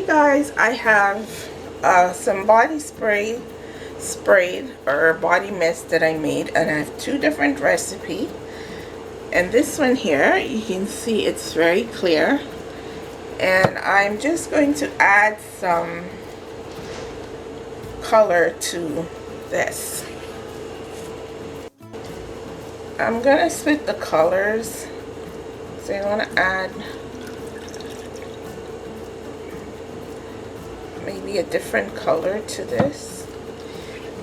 Okay guys, I have some body sprayed or body mist that I made, and I have two different recipes. And this one here, you can see it's very clear, and I'm just going to add some color to this. I'm gonna split the colors, so I want to add maybe a different color to this,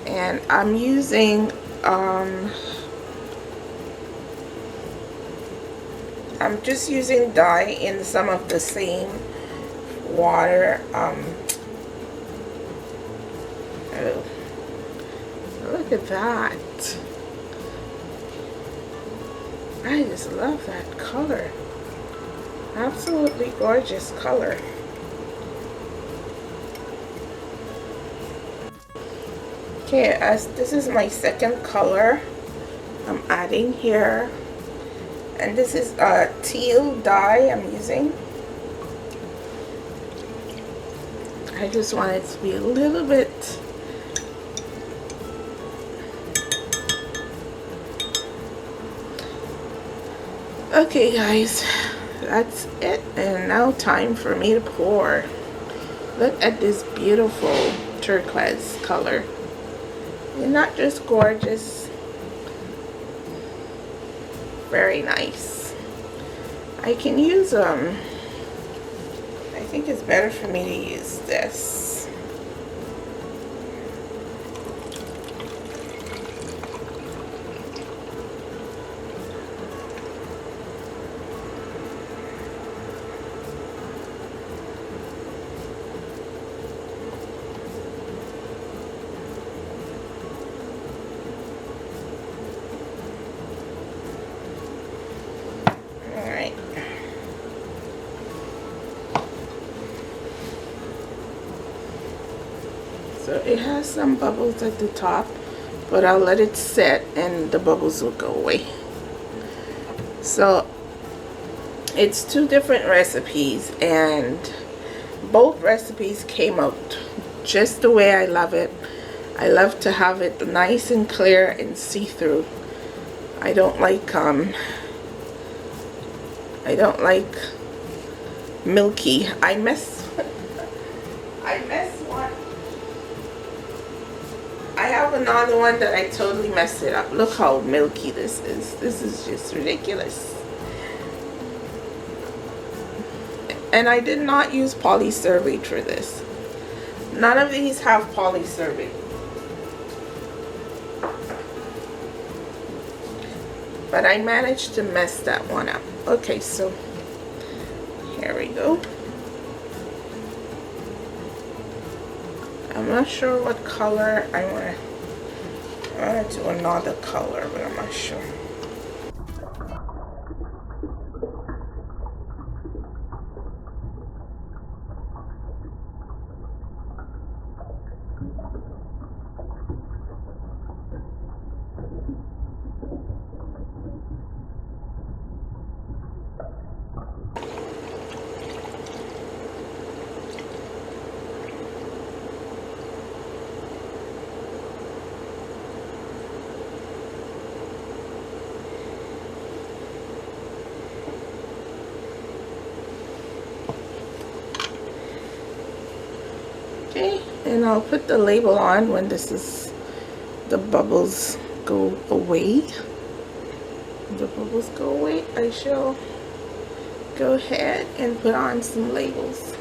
and I'm using I'm just using dye in some of the same water. Oh, look at that. I just love that color. Absolutely gorgeous color. Okay, as this is my second color I'm adding here, and this is a teal dye I'm using. I just want it to be a little bit okay guys, that's it, and now time for me to pour. Look at this beautiful turquoise color. It's not just gorgeous, very nice. I can use I think it's better for me to use this. So it has some bubbles at the top, but I'll let it set and the bubbles will go away. So it's two different recipes, and both recipes came out just the way I love it. I love to have it nice and clear and see-through. I don't like milky. I mess one. I have another one that I totally messed it up. Look how milky this is. This is just ridiculous. And I did not use polysorbate for this. None of these have polysorbate. But I managed to mess that one up. Okay, so here we go. I'm not sure what color I want to do another color, but I'm not sure. Okay, and I'll put the label on when the bubbles go away. The bubbles go away, I shall go ahead and put on some labels.